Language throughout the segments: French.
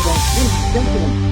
ladies and gentlemen.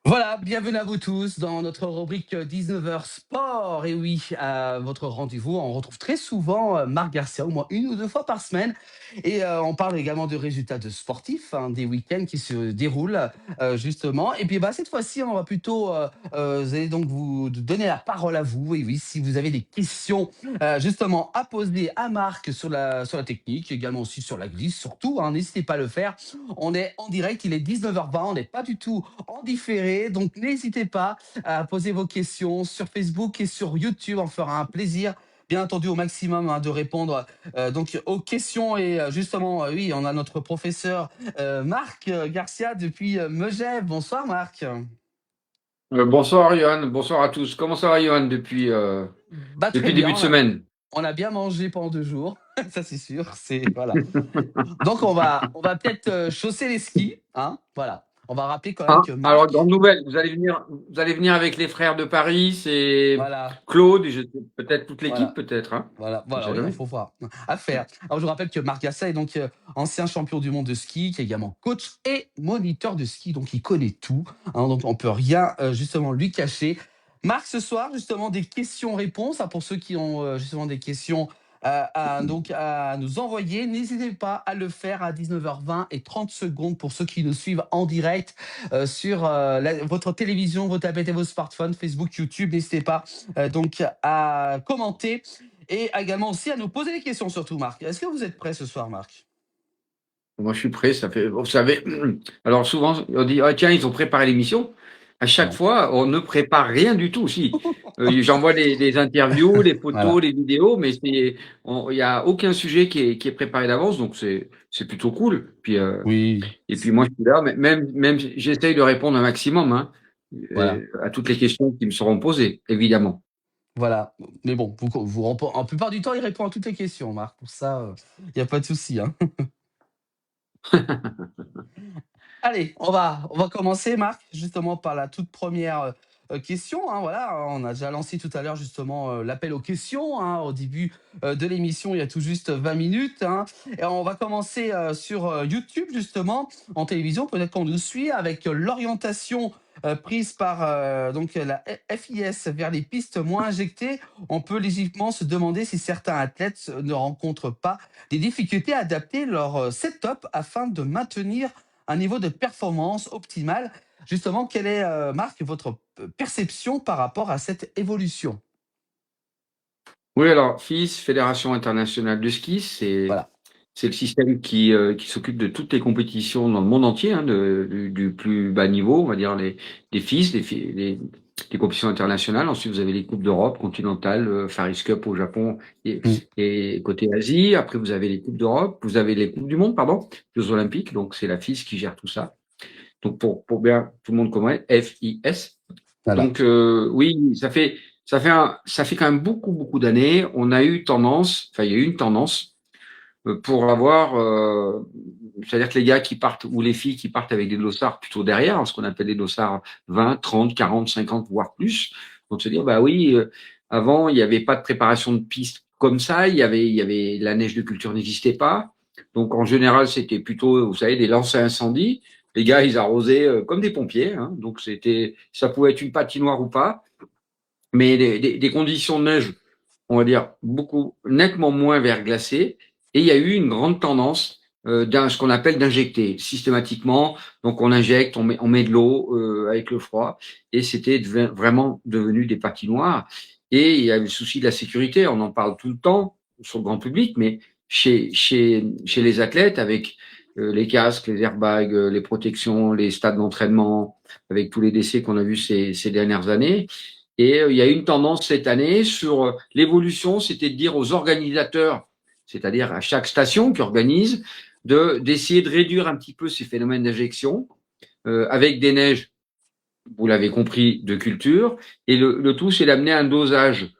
Voilà, bienvenue à vous tous dans notre rubrique 19h Sport. Et oui, à votre rendez-vous, on retrouve très souvent Marc Garcia, au moins une ou deux fois par semaine. Et on parle également de résultats de sportifs, hein, des week-ends qui se déroulent justement. Et puis cette fois-ci, on va plutôt, vous allez donc vous donner la parole à vous. Et oui, si vous avez des questions justement à poser à Marc sur la technique, également aussi sur la glisse, surtout, hein, n'hésitez pas à le faire. On est en direct, il est 19h20, on n'est pas du tout en différé. Donc, n'hésitez pas à poser vos questions sur Facebook et sur YouTube. On fera un plaisir, bien entendu, au maximum de répondre donc aux questions. Et justement, oui, on a notre professeur Marc Garcia depuis Megève. Bonsoir, Marc. Bonsoir Johan, bonsoir à tous. Comment ça va Johan Très depuis bien. début de semaine? On a bien mangé pendant 2 jours, ça c'est sûr. Voilà. Donc, on va peut-être chausser les skis, hein. Voilà. On va rappeler quand même Ah, que alors Marc, grande nouvelle, vous allez venir avec les frères de Paris, c'est voilà, Claude, peut-être toute l'équipe voilà. peut-être, hein? On Voilà, sait oui, il jamais. faut voir. À faire. Alors, je vous rappelle que Marc Gassa est donc ancien champion du monde de ski, qui est également coach et moniteur de ski, donc il connaît tout, hein, donc on peut rien justement lui cacher. Marc, ce soir, justement, des questions-réponses, hein, pour ceux qui ont justement des questions à nous envoyer. N'hésitez pas à le faire à 19h20 et 30 secondes pour ceux qui nous suivent en direct sur votre télévision, vos tablettes et vos smartphones, Facebook, YouTube. N'hésitez pas donc à commenter et également aussi à nous poser des questions surtout, Marc. Est-ce que vous êtes prêt ce soir, Marc? Moi je suis prêt, ça fait, vous savez, alors souvent on dit, ah, tiens, ils ont préparé l'émission. À chaque Non. fois, on ne prépare rien du tout. Si, j'envoie les interviews, les photos, Voilà. les vidéos, mais il n'y a aucun sujet qui est préparé d'avance, donc c'est plutôt cool. Oui. Et puis moi, je suis là, mais même j'essaye de répondre un maximum, hein, Voilà. à toutes les questions qui me seront posées, évidemment. Voilà. Mais bon, en plupart du temps, il répond à toutes les questions, Marc. Pour ça, il n'y a pas de souci, hein. Allez, on va commencer, Marc, justement par la toute première question, hein. Voilà, on a déjà lancé tout à l'heure justement l'appel aux questions, hein, au début de l'émission, il y a tout juste 20 minutes, hein. Et on va commencer sur YouTube, justement, en télévision. Peut-être qu'on nous suit avec l'orientation prise par donc la FIS vers les pistes moins injectées. On peut légitimement se demander si certains athlètes ne rencontrent pas des difficultés à adapter leur setup afin de maintenir un niveau de performance optimal. Justement, quelle est, Marc, votre perception par rapport à cette évolution? Oui, alors, FIS, Fédération internationale de ski, c'est Voilà. c'est le système qui s'occupe de toutes les compétitions dans le monde entier, hein, du plus bas niveau, on va dire les FIS, les compétitions internationales. Ensuite, vous avez les Coupes d'Europe continentales, Far East Cup au Japon Mm. et côté Asie. Après, vous avez les Coupes d'Europe, vous avez les Coupes du Monde, pardon, Jeux Olympiques. Donc, c'est la FIS qui gère tout ça. Donc, pour bien tout le monde connaît, FIS. Voilà. Donc, oui, ça fait quand même beaucoup d'années. On a eu tendance, enfin, il y a eu une tendance pour avoir, c'est-à-dire que les gars qui partent ou les filles qui partent avec des dossards plutôt derrière, ce qu'on appelle des dossards 20, 30, 40, 50, voire plus. Donc se dire, bah oui, avant il n'y avait pas de préparation de piste comme ça, il y avait la neige de culture n'existait pas. Donc en général c'était plutôt, vous savez, des lances à incendie. Les gars ils arrosaient comme des pompiers, hein. Donc ça pouvait être une patinoire ou pas, mais des conditions de neige, on va dire, beaucoup, nettement moins verglacées. Et il y a eu une grande tendance ce qu'on appelle d'injecter systématiquement. Donc, on injecte, on met de l'eau avec le froid. Et c'était vraiment devenu des patinoires. Et il y a le souci de la sécurité. On en parle tout le temps sur le grand public, mais chez les athlètes, avec les casques, les airbags, les protections, les stades d'entraînement, avec tous les décès qu'on a vus ces dernières années, et il y a une tendance cette année sur l'évolution, c'était de dire aux organisateurs, c'est-à-dire à chaque station qui organise, d'essayer de réduire un petit peu ces phénomènes d'injection avec des neiges, vous l'avez compris, de culture. Et le tout, c'est d'amener un dosage,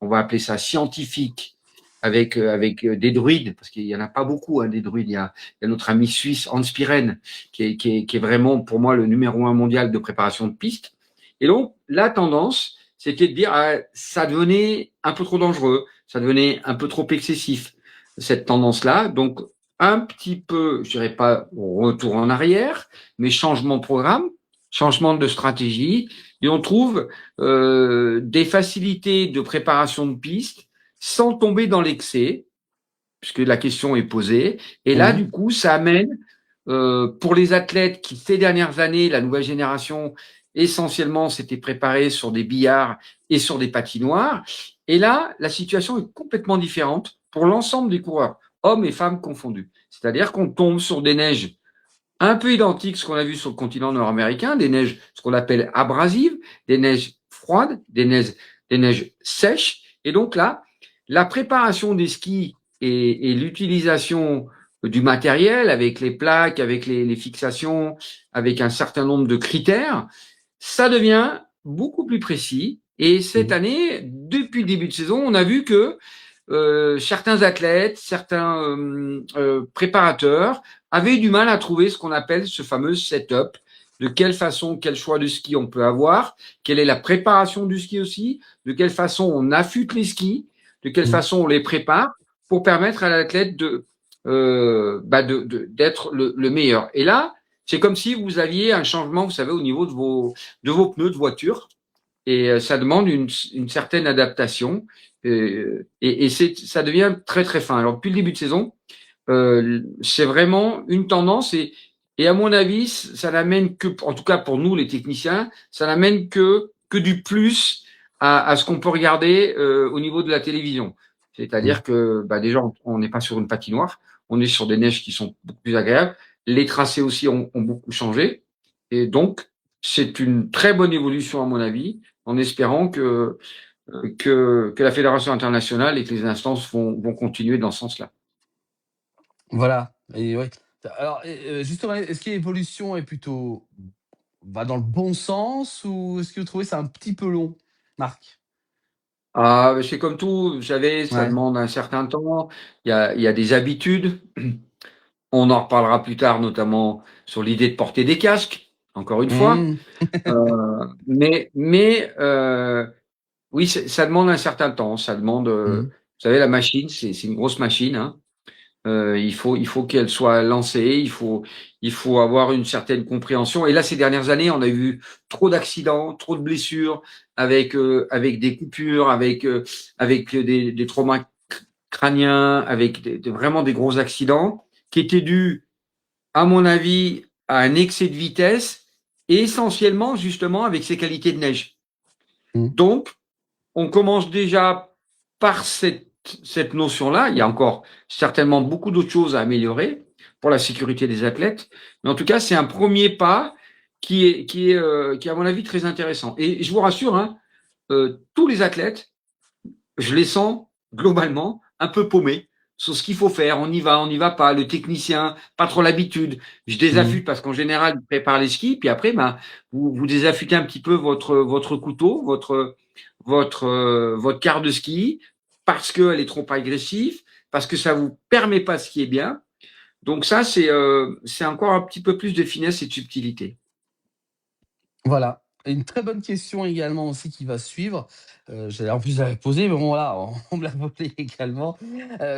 on va appeler ça scientifique, avec des druides, parce qu'il y en a pas beaucoup, hein, des druides. Il y a notre ami suisse Hans Pirenne, qui est vraiment pour moi le numéro 1 mondial de préparation de piste. Et donc la tendance, c'était de dire ça devenait un peu trop dangereux, ça devenait un peu trop excessif, cette tendance-là. Donc, un petit peu, je dirais pas retour en arrière, mais changement de programme, changement de stratégie, et on trouve des facilités de préparation de piste sans tomber dans l'excès, puisque la question est posée. Et là, du coup, ça amène pour les athlètes qui, ces dernières années, la nouvelle génération, essentiellement, s'était préparée sur des billards et sur des patinoires. Et là, la situation est complètement différente pour l'ensemble des coureurs, hommes et femmes confondus. C'est-à-dire qu'on tombe sur des neiges un peu identiques à ce qu'on a vu sur le continent nord-américain, des neiges, ce qu'on appelle abrasives, des neiges froides, des neiges sèches. Et donc là, la préparation des skis et l'utilisation du matériel avec les plaques, avec les fixations, avec un certain nombre de critères, ça devient beaucoup plus précis. Et cette année, depuis le début de saison, on a vu que certains athlètes, certains préparateurs avaient du mal à trouver ce qu'on appelle ce fameux setup. De quelle façon, quel choix de ski on peut avoir, quelle est la préparation du ski aussi, de quelle façon on affûte les skis, de quelle façon on les prépare pour permettre à l'athlète d'être le meilleur. Et là, c'est comme si vous aviez un changement, vous savez, au niveau de vos pneus de voiture, et ça demande une certaine adaptation, et ça devient très très fin. Alors depuis le début de saison, c'est vraiment une tendance, et à mon avis, ça n'amène que, en tout cas pour nous les techniciens, ça n'amène que du plus à ce qu'on peut regarder au niveau de la télévision. C'est-à-dire que déjà, on n'est pas sur une patinoire, on est sur des neiges qui sont beaucoup plus agréables. Les tracés aussi ont beaucoup changé. Et donc, c'est une très bonne évolution à mon avis, en espérant que la Fédération internationale et que les instances vont continuer dans ce sens-là. Voilà. Et ouais. Alors, justement, est-ce que l'évolution est plutôt va dans le bon sens ou est-ce que vous trouvez ça un petit peu long, Marc? Ah, c'est comme tout, vous savez, ça Ouais. demande un certain temps. Il y a des habitudes. On en reparlera plus tard, notamment sur l'idée de porter des casques, encore une fois. Mmh. Mais oui, ça demande un certain temps. Ça demande, Mmh. vous savez, la machine, c'est une grosse machine, hein. Il faut qu'elle soit lancée, il faut avoir une certaine compréhension. Et là, ces dernières années, on a eu trop d'accidents, trop de blessures, avec des coupures, avec des traumas crâniens, avec vraiment des gros accidents qui étaient dus, à mon avis, à un excès de vitesse et essentiellement justement avec ces qualités de neige. Mmh. Donc, on commence déjà par cette notion-là. Il y a encore certainement beaucoup d'autres choses à améliorer pour la sécurité des athlètes. Mais en tout cas, c'est un premier pas qui est, à mon avis, très intéressant. Et je vous rassure, hein, tous les athlètes, je les sens globalement un peu paumés sur ce qu'il faut faire. On y va pas. Le technicien, pas trop l'habitude. Je Mmh. désaffûte parce qu'en général, il prépare les skis. Puis après, vous désaffûtez un petit peu votre couteau, votre quart de ski parce qu'elle est trop agressive, parce que ça vous permet pas de skier bien. Donc ça, c'est encore un petit peu plus de finesse et de subtilité. Voilà. Et une très bonne question également aussi qui va suivre. En plus, je l'avais posée, mais bon, voilà, on me l'a volée également.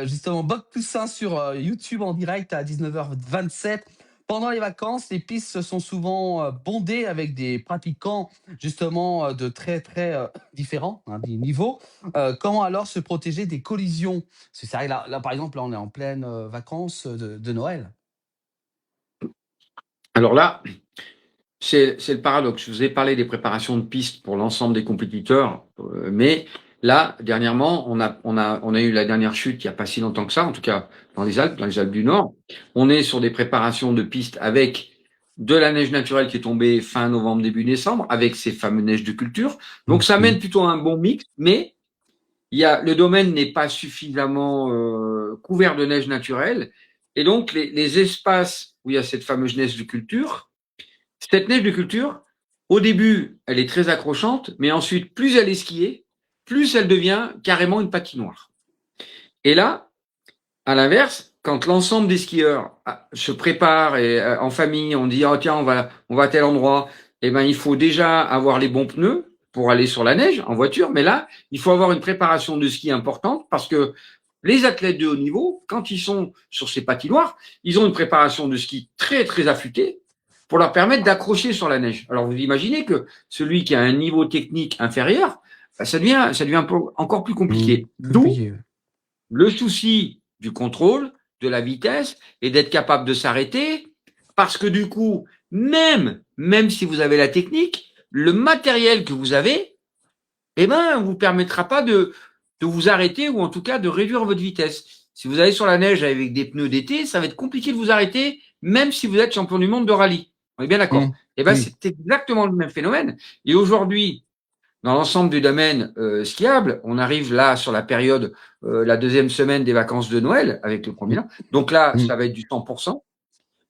Justement, Bob Toussaint sur YouTube en direct à 19h27. Pendant les vacances, les pistes sont souvent bondées avec des pratiquants justement de très très différents, hein, des niveaux. Comment alors se protéger des collisions? Parce que c'est vrai, là, par exemple, là, on est en pleine vacances de Noël. Alors là, c'est le paradoxe. Je vous ai parlé des préparations de pistes pour l'ensemble des compétiteurs, mais là, dernièrement, on a eu la dernière chute il n'y a pas si longtemps que ça, en tout cas dans les Alpes du Nord. On est sur des préparations de pistes avec de la neige naturelle qui est tombée fin novembre, début décembre, avec ces fameuses neiges de culture. Donc ça mène plutôt à un bon mix, mais le domaine n'est pas suffisamment couvert de neige naturelle, et donc les espaces où il y a cette fameuse neige de culture, cette neige de culture, au début, elle est très accrochante, mais ensuite, plus elle est skiée, plus elle devient carrément une patinoire. Et là, à l'inverse, quand l'ensemble des skieurs se préparent et en famille, on dit oh tiens on va à tel endroit, eh ben il faut déjà avoir les bons pneus pour aller sur la neige en voiture, mais là, il faut avoir une préparation de ski importante parce que les athlètes de haut niveau, quand ils sont sur ces patinoires, ils ont une préparation de ski très, très affûtée pour leur permettre d'accrocher sur la neige. Alors, vous imaginez que celui qui a un niveau technique inférieur, bah, ça devient un peu, encore plus compliqué. D'où le souci du contrôle, de la vitesse et d'être capable de s'arrêter parce que du coup, même si vous avez la technique, le matériel que vous avez, eh ben, vous permettra pas de vous arrêter ou en tout cas de réduire votre vitesse. Si vous allez sur la neige avec des pneus d'été, ça va être compliqué de vous arrêter, même si vous êtes champion du monde de rallye. On est bien d'accord. Eh ben, c'est exactement le même phénomène. Et aujourd'hui, dans l'ensemble du domaine skiable, on arrive là sur la période, la deuxième semaine des vacances de Noël avec le premier an. Donc là, ça va être du 100%.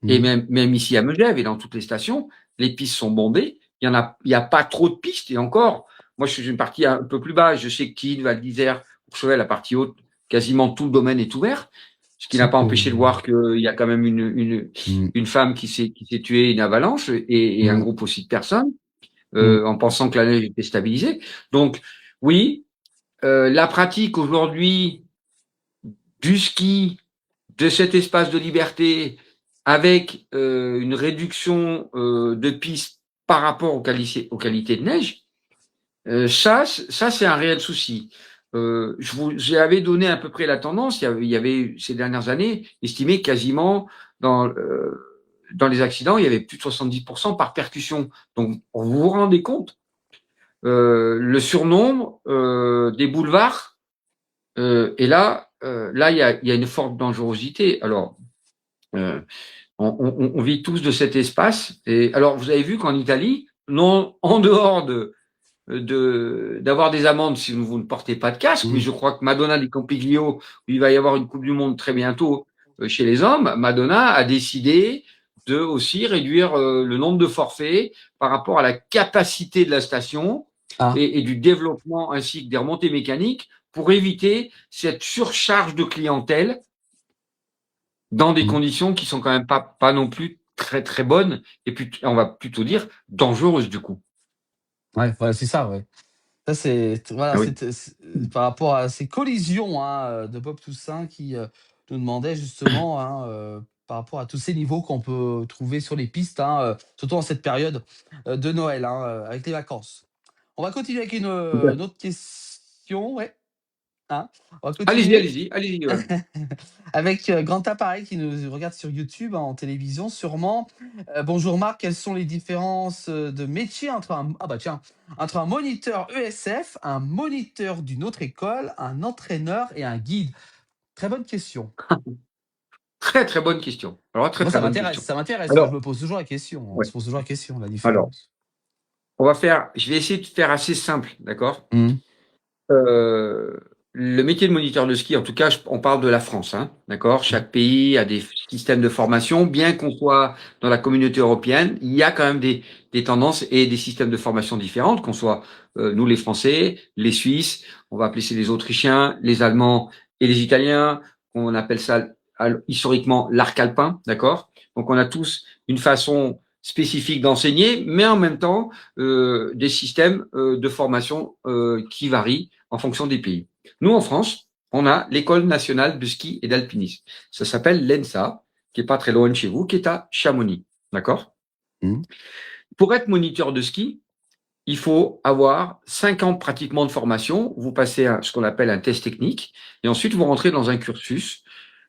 Et même ici à Megève et dans toutes les stations, les pistes sont bondées. Il y a pas trop de pistes. Et encore, moi, je suis une partie un peu plus bas. Je sais que Kiel, Val d'Isère, Courchevel, la partie haute, quasiment tout le domaine est ouvert. Ce qui n'a pas empêché de voir qu'il y a quand même une femme qui s'est tuée, une avalanche et un groupe aussi de personnes. En pensant que la neige était stabilisée. Donc, oui, la pratique aujourd'hui du ski, de cet espace de liberté, avec une réduction de pistes par rapport aux qualités de neige, ça c'est un réel souci. J'avais donné à peu près la tendance. Il y avait ces dernières années estimé quasiment dans les accidents, il y avait plus de 70% par percussion. Donc, vous vous rendez compte le surnombre des boulevards et là, il y a une forte dangerosité. Alors, on vit tous de cet espace. Et alors, vous avez vu qu'en Italie, non, en dehors d'avoir des amendes si vous ne portez pas de casque, mais je crois que Madonna di Campiglio, où il va y avoir une Coupe du Monde très bientôt chez les hommes, Madonna a décidé de aussi réduire le nombre de forfaits par rapport à la capacité de la station et du développement ainsi que des remontées mécaniques pour éviter cette surcharge de clientèle dans des conditions qui sont quand même pas non plus très très bonnes et puis on va plutôt dire dangereuses du coup. Ouais, voilà, c'est ça, ouais. Ça, c'est voilà, Ah oui. par rapport à ces collisions de Bob Toussaint qui nous demandait justement par rapport à tous ces niveaux qu'on peut trouver sur les pistes, surtout en cette période de Noël, avec les vacances. On va continuer avec une autre question, ouais. On va continuer Allez-y. Ouais. avec Grand Appareil qui nous regarde sur YouTube, en télévision sûrement. Bonjour Marc, quelles sont les différences de métier entre un moniteur ESF, un moniteur d'une autre école, un entraîneur et un guide? Très bonne question. Très très bonne question. Alors Moi, très bonne question. ça m'intéresse. Moi, Alors, je me pose toujours la question. On ouais. se pose toujours la question, la Alors, différence. je vais essayer de faire assez simple, d'accord? Mmh. Le métier de moniteur de ski, en tout cas, on parle de la France, hein, d'accord? Chaque pays a des systèmes de formation, bien qu'on soit dans la communauté européenne, il y a quand même des tendances et des systèmes de formation différentes, qu'on soit nous les Français, les Suisses, on va appeler ça les Autrichiens, les Allemands et les Italiens, on appelle ça historiquement l'arc alpin, d'accord? Donc on a tous une façon spécifique d'enseigner, mais en même temps des systèmes de formation qui varient en fonction des pays. Nous, en France, on a l'École nationale de ski et d'alpinisme. Ça s'appelle l'ENSA, qui est pas très loin de chez vous, qui est à Chamonix. D'accord? Pour être moniteur de ski, il faut avoir 5 ans pratiquement de formation. Vous passez ce qu'on appelle un test technique et ensuite vous rentrez dans un cursus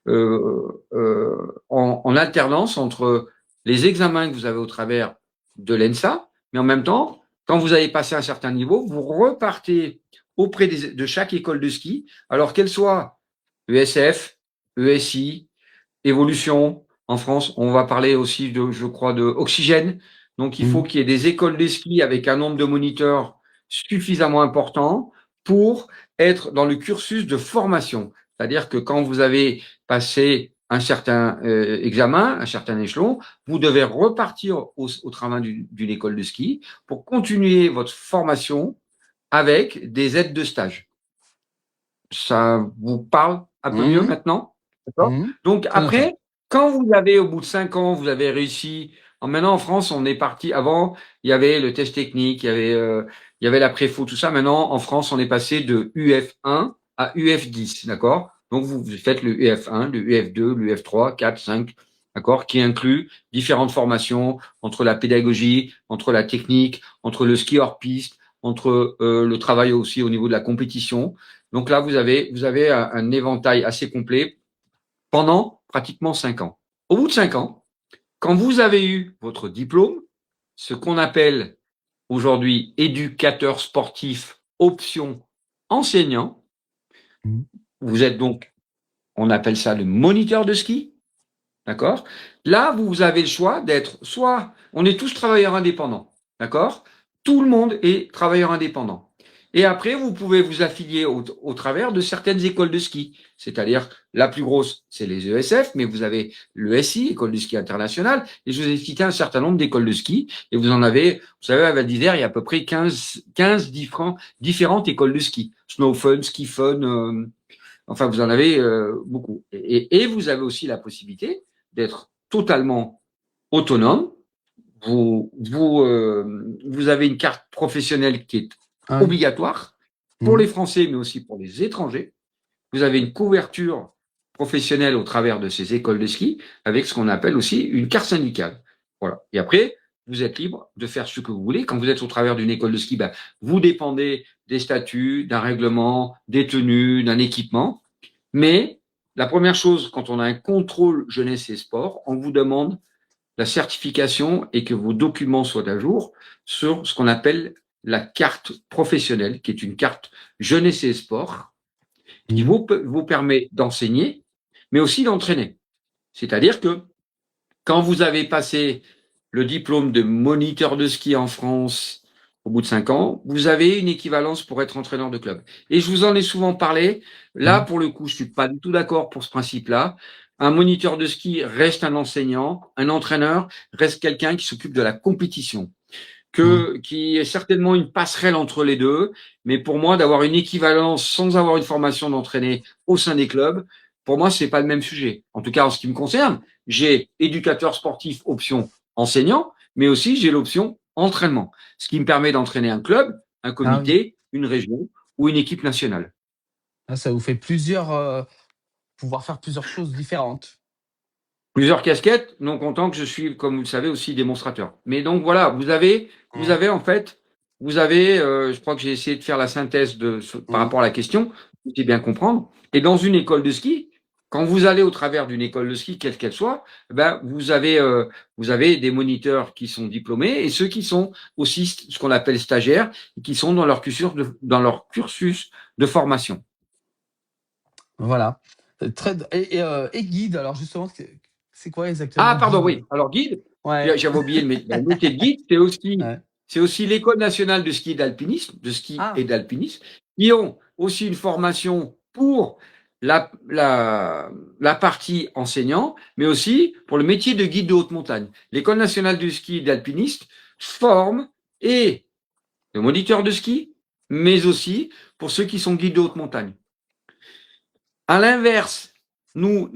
en alternance entre les examens que vous avez au travers de l'ENSA, mais en même temps, quand vous avez passé un certain niveau, vous repartez auprès de chaque école de ski, alors qu'elle soit ESF, ESI, Évolution. En France, on va parler aussi je crois, de Oxygène. Donc, il faut qu'il y ait des écoles de ski avec un nombre de moniteurs suffisamment important pour être dans le cursus de formation. C'est-à-dire que quand vous avez passé un certain examen, un certain échelon, vous devez repartir au travail d'une école de ski pour continuer votre formation avec des aides de stage. Ça vous parle un peu mieux maintenant? D'accord? Donc après, quand vous avez, au bout de 5 ans, vous avez réussi. Maintenant, en France, on est parti. Avant, il y avait le test technique, il y avait il y avait la préfo, tout ça. Maintenant, en France, on est passé de UF1 à UF10, d'accord? Donc, vous faites le UF1, le UF2, le UF3, 4, 5, d'accord? Qui inclut différentes formations entre la pédagogie, entre la technique, entre le ski hors piste, entre le travail aussi au niveau de la compétition. Donc là, vous avez un éventail assez complet pendant pratiquement 5 ans. Au bout de 5 ans, quand vous avez eu votre diplôme, ce qu'on appelle aujourd'hui éducateur sportif option enseignant, Mmh. vous êtes donc, on appelle ça le moniteur de ski, d'accord? Là, vous avez le choix d'être soit, on est tous travailleurs indépendants, d'accord? Tout le monde est travailleur indépendant. Et après, vous pouvez vous affilier au travers de certaines écoles de ski. C'est-à-dire, la plus grosse, c'est les ESF, mais vous avez l'ESI, École de ski internationale, et je vous ai cité un certain nombre d'écoles de ski, et vous en avez, vous savez, à Val d'Isère, il y a à peu près 15 différentes écoles de ski. Snow Fun, Ski Fun, enfin, vous en avez beaucoup. Et vous avez aussi la possibilité d'être totalement autonome. Vous avez une carte professionnelle qui est Ah oui. obligatoire pour Mmh. les Français, mais aussi pour les étrangers. Vous avez une couverture professionnelle au travers de ces écoles de ski, avec ce qu'on appelle aussi une carte syndicale. Voilà. Et après, vous êtes libre de faire ce que vous voulez. Quand vous êtes au travers d'une école de ski, ben, vous dépendez des statuts, d'un règlement, des tenues, d'un équipement. Mais la première chose, quand on a un contrôle jeunesse et sport, on vous demande la certification et que vos documents soient à jour sur ce qu'on appelle la carte professionnelle, qui est une carte jeunesse et sport, qui Mmh. vous permet d'enseigner, mais aussi d'entraîner. C'est-à-dire que quand vous avez passé le diplôme de moniteur de ski en France au bout de 5 ans, vous avez une équivalence pour être entraîneur de club. Et je vous en ai souvent parlé. Là, Mmh. pour le coup, je suis pas du tout d'accord pour ce principe-là. Un moniteur de ski reste un enseignant, un entraîneur reste quelqu'un qui s'occupe de la compétition, Mmh. qui est certainement une passerelle entre les deux. Mais pour moi, d'avoir une équivalence sans avoir une formation d'entraîner au sein des clubs, pour moi, c'est pas le même sujet. En tout cas, en ce qui me concerne, j'ai éducateur sportif option enseignant, mais aussi j'ai l'option entraînement, ce qui me permet d'entraîner un club, un Ah oui. comité, une région ou une équipe nationale. Ah, ça vous fait pouvoir faire plusieurs choses différentes. Plusieurs casquettes, non content que je suis, comme vous le savez, aussi démonstrateur. Mais donc voilà, vous Mmh. avez en fait, vous avez, je crois que j'ai essayé de faire la synthèse par Mmh. rapport à la question, vous pouvez bien comprendre. Et dans une école de ski, quand vous allez au travers d'une école de ski, quelle qu'elle soit, ben vous avez des moniteurs qui sont diplômés et ceux qui sont aussi ce qu'on appelle stagiaires, et qui sont dans leur cursus de formation. Voilà. Très et guide, alors justement, c'est quoi Ah, exactement pardon, guide? oui. Alors, guide, Ouais. j'avais oublié le métier de guide, Ouais. c'est aussi l'École nationale de ski et d'alpinisme, de ski et Ah! d'alpinisme, qui ont aussi une formation pour la, la, la partie enseignant, mais aussi pour le métier de guide de haute montagne. L'École nationale du ski et d'alpinisme forme et le moniteur de ski, mais aussi pour ceux qui sont guides de haute montagne. À l'inverse, nous,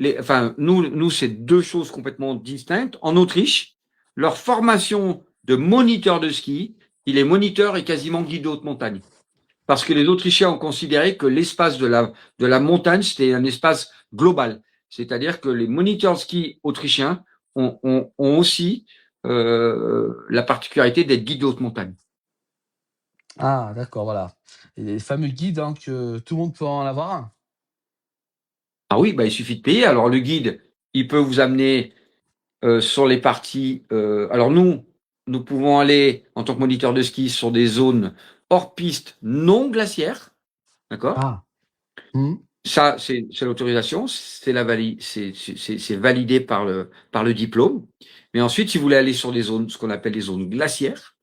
c'est deux choses complètement distinctes. En Autriche, leur formation de moniteur de ski, il est moniteur et quasiment guide de haute montagne. Parce que les Autrichiens ont considéré que l'espace de la montagne, c'était un espace global. C'est-à-dire que les moniteurs de ski autrichiens ont aussi la particularité d'être guides de haute montagne. Ah d'accord, voilà. Et les fameux guides, hein, que tout le monde peut en avoir un? Ah oui, bah, il suffit de payer. Alors le guide, il peut vous amener sur les parties. Alors nous pouvons aller en tant que moniteur de ski sur des zones hors piste non glaciaires, d'accord? Ah. Mmh. Ça, c'est l'autorisation, c'est validé par le diplôme. Mais ensuite, si vous voulez aller sur des zones, ce qu'on appelle les zones glaciaires,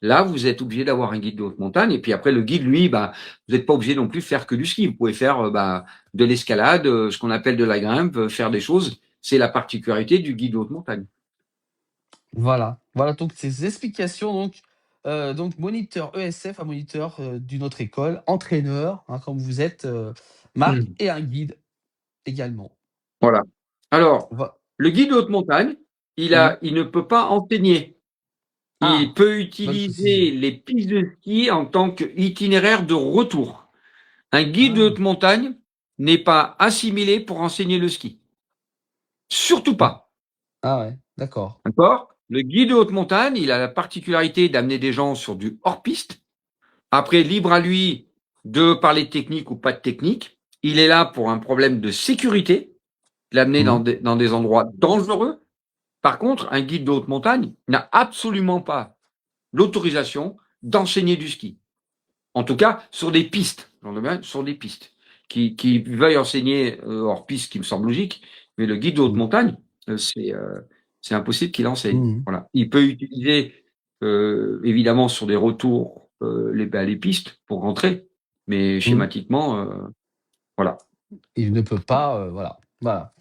là, vous êtes obligé d'avoir un guide de haute montagne. Et puis après, le guide, lui, bah, vous n'êtes pas obligé non plus de faire que du ski. Vous pouvez faire bah, de l'escalade, ce qu'on appelle de la grimpe, faire des choses. C'est la particularité du guide de haute montagne. Voilà. Voilà donc ces explications donc moniteur ESF, un moniteur, d'une autre école, entraîneur, hein, comme vous êtes, Marc, Mmh. et un guide également. Voilà. Alors, Va le guide de haute montagne, mmh. il ne peut pas enseigner. Il Ah, peut bonne précision. utiliser les pistes de ski en tant qu'itinéraire de retour. Un guide de Ah, haute montagne n'est pas assimilé pour enseigner le ski. Surtout mmh. pas. Ah ouais, d'accord. D'accord? Le guide de haute montagne, il a la particularité d'amener des gens sur du hors-piste. Après, libre à lui de parler de technique ou pas de technique. Il est là pour un problème de sécurité, l'amener Mmh. dans des endroits dangereux. Par contre, un guide de haute montagne n'a absolument pas l'autorisation d'enseigner du ski. En tout cas, sur des pistes. Sur des pistes. Qui veuille enseigner hors piste, qui me semble logique, mais le guide de haute Mmh. montagne, c'est impossible qu'il enseigne. Mmh. Voilà. Il peut utiliser évidemment sur des retours les pistes pour rentrer, mais Mmh. schématiquement, voilà. Il ne peut pas, voilà. Voilà.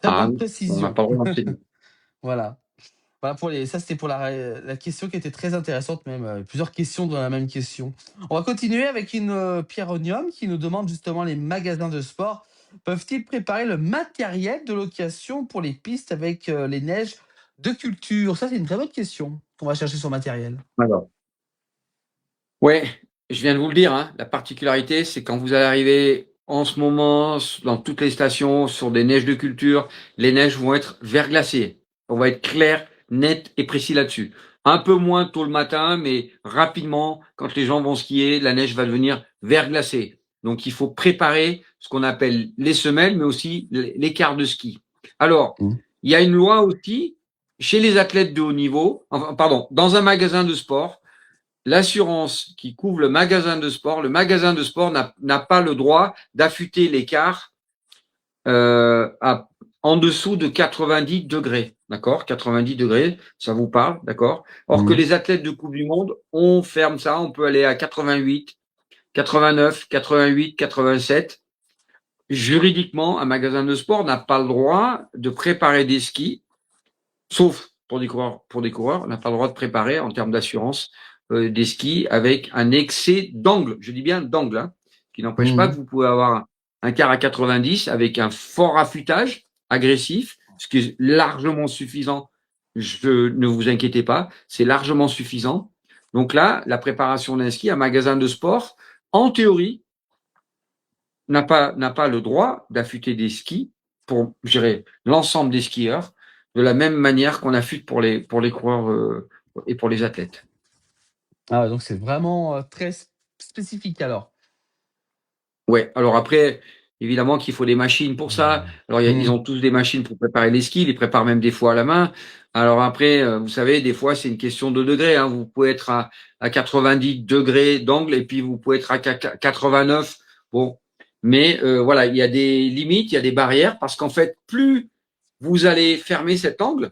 Très Ah, bonne on n'a précision. pas le droit d'enseigner. Voilà. Voilà pour les ça c'était pour la question qui était très intéressante même, plusieurs questions dans la même question. On va continuer avec une, Pierronium qui nous demande justement: «Les magasins de sport peuvent-ils préparer le matériel de location pour les pistes avec, les neiges de culture?» Ça c'est une très bonne question qu'on va chercher sur matériel. Alors, ouais, je viens de vous le dire, hein, la particularité, c'est quand vous allez arriver en ce moment dans toutes les stations sur des neiges de culture, les neiges vont être verglacées. On va être clair, net et précis là-dessus. Un peu moins tôt le matin, mais rapidement, quand les gens vont skier, la neige va devenir verglacée. Donc, il faut préparer ce qu'on appelle les semelles, mais aussi les quarts de ski. Alors, Mmh. il y a une loi aussi chez les athlètes de haut niveau, enfin, pardon, dans un magasin de sport, l'assurance qui couvre le magasin de sport n'a pas le droit d'affûter l'écart euh, à, en dessous de 90 degrés. D'accord? 90 degrés, ça vous parle, d'accord? Or que Mmh. les athlètes de Coupe du Monde, on ferme ça, on peut aller à 88, 89, 88, 87. Juridiquement, un magasin de sport n'a pas le droit de préparer des skis, sauf pour des coureurs, on n'a pas le droit de préparer en termes d'assurance des skis avec un excès d'angle. Je dis bien d'angle, hein, qui n'empêche pas que Mmh. vous pouvez avoir un quart à 90 avec un fort affûtage agressif, ce qui est largement suffisant. Je ne vous inquiétez pas, c'est largement suffisant. Donc là, la préparation d'un ski, un magasin de sport, en théorie, n'a pas le droit d'affûter des skis pour gérer l'ensemble des skieurs de la même manière qu'on affûte pour les coureurs et pour les athlètes. Ah ouais, donc c'est vraiment, très spécifique alors. Ouais, alors après, évidemment qu'il faut des machines pour ça. Alors ils Mmh. ont tous des machines pour préparer les skis, ils les préparent même des fois à la main. Alors après, vous savez, des fois c'est une question de degrés, hein. Vous pouvez être à 90 degrés d'angle et puis vous pouvez être à 89. Bon, mais voilà, il y a des limites, il y a des barrières parce qu'en fait, plus vous allez fermer cet angle,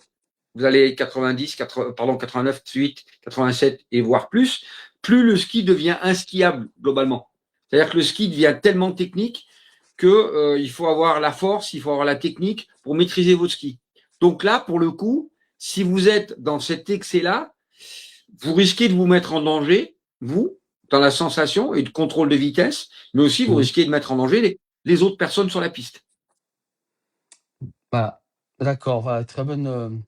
vous allez 90, 80, pardon, 89, 8, 87 et voire plus, plus le ski devient inskiable globalement. C'est-à-dire que le ski devient tellement technique que il faut avoir la force, il faut avoir la technique pour maîtriser votre ski. Donc là, pour le coup, si vous êtes dans cet excès-là, vous risquez de vous mettre en danger, vous, dans la sensation et de contrôle de vitesse, mais aussi vous Mmh. risquez de mettre en danger les autres personnes sur la piste. Voilà, d'accord, voilà, très bonne,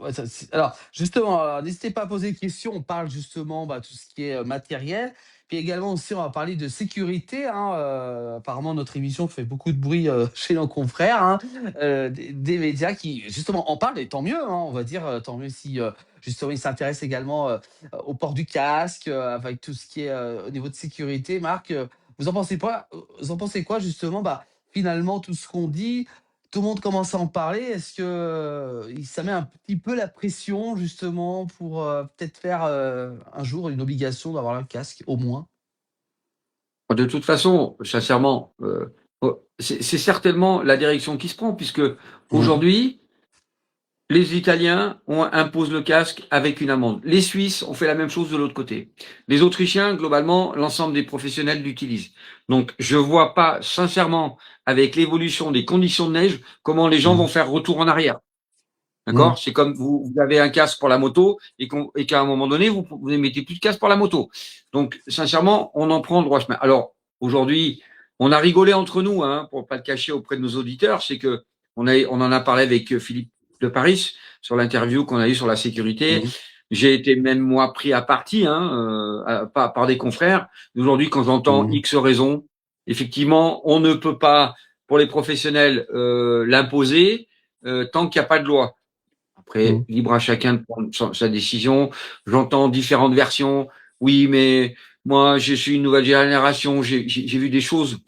ouais, ça c'est alors justement, n'hésitez pas à poser des questions. On parle justement, tout ce qui est, matériel, puis également aussi on va parler de sécurité, hein, apparemment notre émission fait beaucoup de bruit, chez nos confrères, hein, des médias qui justement en parlent et tant mieux, hein, on va dire, tant mieux si, justement ils s'intéressent également, au port du casque, avec tout ce qui est, au niveau de sécurité. Marc, vous en pensez quoi justement, finalement tout ce qu'on dit, tout le monde commence à en parler. Est-ce que, ça met un petit peu la pression justement pour, peut-être faire, un jour une obligation d'avoir un casque au moins? De toute façon, sincèrement, c'est certainement la direction qui se prend, puisque Mmh. aujourd'hui, les Italiens imposent le casque avec une amende. Les Suisses ont fait la même chose de l'autre côté. Les Autrichiens, globalement, l'ensemble des professionnels l'utilisent. Donc, je vois pas, sincèrement, avec l'évolution des conditions de neige, comment les gens Mmh. vont faire retour en arrière. Mmh. D'accord? C'est comme vous avez un casque pour la moto et qu'à un moment donné, vous ne mettez plus de casque pour la moto. Donc, sincèrement, on en prend le droit chemin. Alors, aujourd'hui, on a rigolé entre nous, hein, pour pas le cacher auprès de nos auditeurs, c'est que on en a parlé avec Philippe de Paris sur l'interview qu'on a eue sur la sécurité. Mmh. J'ai été même moi pris à partie par des confrères. Aujourd'hui, quand j'entends X raisons, effectivement, on ne peut pas, pour les professionnels, l'imposer tant qu'il n'y a pas de loi. Après, libre à chacun de prendre sa décision. J'entends différentes versions. Oui, mais moi, je suis une nouvelle génération. J'ai vu des choses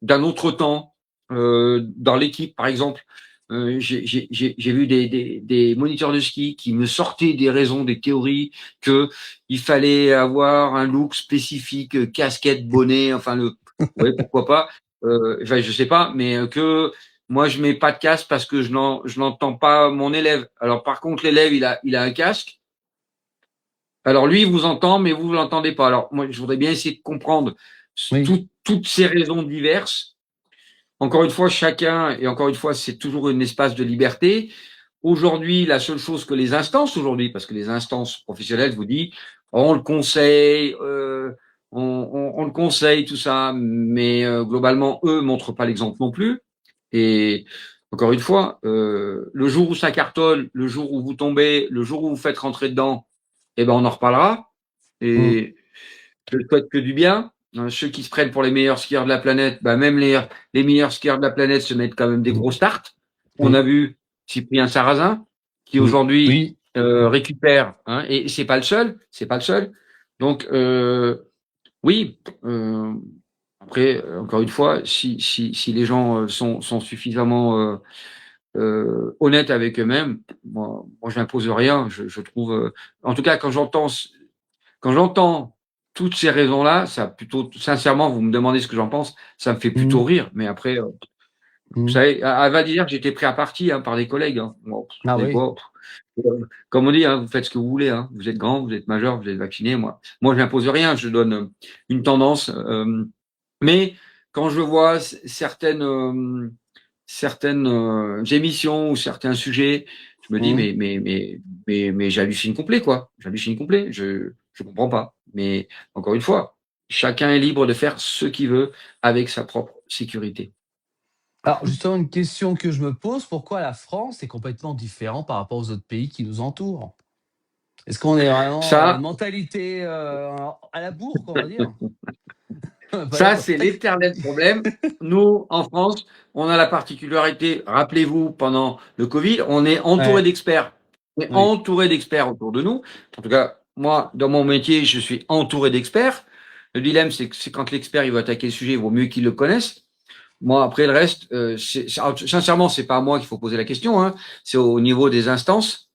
d'un autre temps. Dans l'équipe, par exemple, j'ai vu des moniteurs de ski qui me sortaient des raisons, des théories que il fallait avoir un look spécifique, casquette, bonnet, enfin ouais, pourquoi pas. Enfin, je sais pas, mais que moi je mets pas de casque parce que je n'entends pas mon élève. Alors par contre, l'élève il a un casque. Alors lui il vous entend, mais vous l'entendez pas. Alors moi je voudrais bien essayer de comprendre toutes ces raisons diverses. Encore une fois, chacun, et encore une fois, c'est toujours un espace de liberté. Aujourd'hui, la seule chose que les instances aujourd'hui, parce que les instances professionnelles vous disent, on le conseille, on le conseille, tout ça, mais globalement, eux montrent pas l'exemple non plus. Et encore une fois, le jour où ça cartonne, le jour où vous tombez, le jour où vous faites rentrer dedans, eh ben on en reparlera. Et je ne souhaite que du bien. Ceux qui se prennent pour les meilleurs skieurs de la planète, bah même les meilleurs skieurs de la planète se mettent quand même des gros starts. On a vu Cyprien Sarrazin qui aujourd'hui récupère, et c'est pas le seul, c'est pas le seul. Donc oui. Après, encore une fois, si les gens sont suffisamment honnêtes avec eux-mêmes, moi je n'impose rien. Je trouve, en tout cas, quand j'entends toutes ces raisons-là, ça plutôt, sincèrement, vous me demandez ce que j'en pense, ça me fait plutôt rire. Mais après, vous savez, elle va dire que j'étais pris à partie par des collègues. Bon, comme on dit, vous faites ce que vous voulez. Vous êtes grand, vous êtes majeur, vous êtes vacciné. Moi, je n'impose rien. Je donne une tendance. Mais quand je vois certaines émissions ou certains sujets, je me dis mais j'hallucine complet quoi. J'hallucine complet. Je comprends pas. Mais encore une fois, chacun est libre de faire ce qu'il veut avec sa propre sécurité. Alors justement, une question que je me pose, pourquoi la France est complètement différente par rapport aux autres pays qui nous entourent? Est-ce qu'on est vraiment une mentalité à la bourre, on va dire? Ça, c'est l'éternel problème. Nous, en France, on a la particularité, rappelez-vous, pendant le Covid, on est entouré d'experts. On est entouré d'experts autour de nous. En tout cas, moi, dans mon métier, je suis entouré d'experts. Le dilemme, c'est que quand l'expert il va attaquer le sujet, il vaut mieux qu'il le connaisse. Moi, après le reste, sincèrement, c'est pas à moi qu'il faut poser la question. C'est au niveau des instances,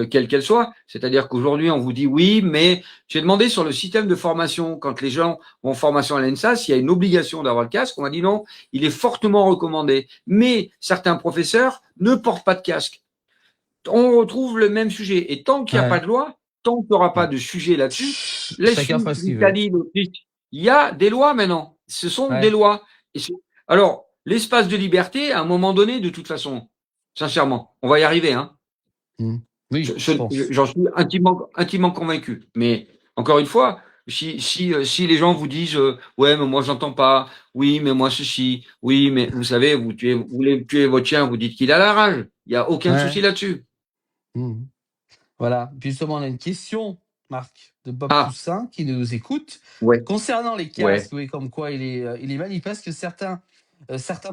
quelles qu'elles soient. C'est-à-dire qu'aujourd'hui, on vous dit oui, mais j'ai demandé sur le système de formation, quand les gens vont en formation à l'ENSA, s'il y a une obligation d'avoir le casque. On m'a dit non, il est fortement recommandé. Mais certains professeurs ne portent pas de casque. On retrouve le même sujet. Et tant qu'il n'y a pas de loi, tant qu'il n'y aura pas de sujet là-dessus, chacun fait ce qu'il veut. Il y a des lois maintenant. Ce sont des lois. Alors, l'espace de liberté, à un moment donné, de toute façon, sincèrement, on va y arriver. Oui, j'en suis intimement convaincu. Mais encore une fois, si les gens vous disent ouais, mais moi j'entends pas, oui, mais moi ceci, oui, mais vous savez, vous voulez tuer votre chien, vous dites qu'il a la rage. Il n'y a aucun souci là-dessus. Voilà. Puis justement, on a une question, Marc, de Bob Toussaint qui nous écoute. Concernant les casques, comme quoi il est manifeste que certains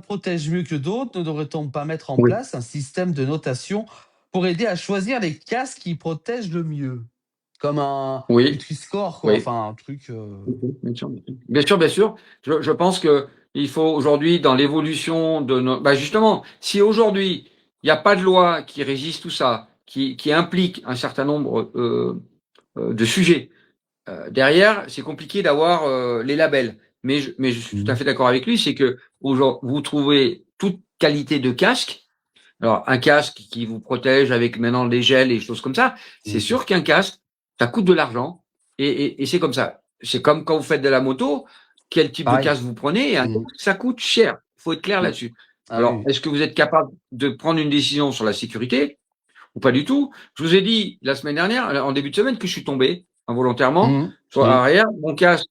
protègent mieux que d'autres. Ne devrait-on pas mettre en place un système de notation pour aider à choisir les casques qui protègent le mieux? Comme un Nutri-Score, quoi. Enfin, un truc... Bien sûr. Je pense qu'il faut aujourd'hui, dans l'évolution de nos... justement, si aujourd'hui, il n'y a pas de loi qui régisse tout ça, qui implique un certain nombre de sujets, derrière, c'est compliqué d'avoir les labels. Mais je suis tout à fait d'accord avec lui, c'est que vous trouvez toute qualité de casque. Alors, un casque qui vous protège avec maintenant des gels et choses comme ça, c'est sûr qu'un casque, ça coûte de l'argent et c'est comme ça. C'est comme quand vous faites de la moto, quel type de casque vous prenez, et un casque, ça coûte cher. Il faut être clair là-dessus. Alors, est-ce que vous êtes capable de prendre une décision sur la sécurité ou pas du tout? Je vous ai dit la semaine dernière, en début de semaine, que je suis tombé involontairement sur l'arrière. Mon casque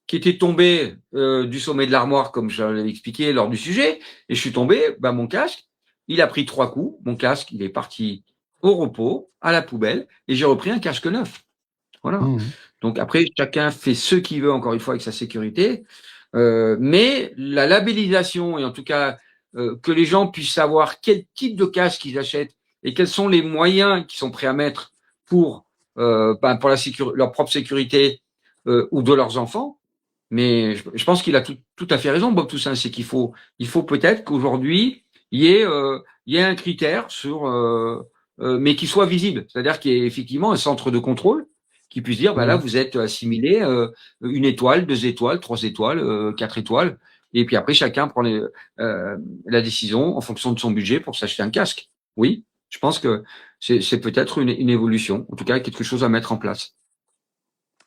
qui était tombé du sommet de l'armoire, comme je l'avais expliqué lors du sujet, et je suis tombé, mon casque, il a pris 3 coups. Mon casque, il est parti au repos, à la poubelle, et j'ai repris un casque neuf. Voilà. Mmh. Donc après, chacun fait ce qu'il veut, encore une fois, avec sa sécurité. Mais la labellisation, et en tout cas que les gens puissent savoir quel type de casque ils achètent et quels sont les moyens qu'ils sont prêts à mettre pour, pour leur propre sécurité ou de leurs enfants. Mais je pense qu'il a tout à fait raison, Bob Toussaint. C'est il faut peut-être qu'aujourd'hui, il y ait un critère sur, mais qui soit visible. C'est-à-dire qu'il y ait effectivement un centre de contrôle qui puisse dire, bah là, Mmh. vous êtes assimilé 1 étoile, 2 étoiles, 3 étoiles, 4 étoiles. Et puis après, chacun prend la décision en fonction de son budget pour s'acheter un casque. Oui, je pense que c'est peut-être une évolution, en tout cas quelque chose à mettre en place.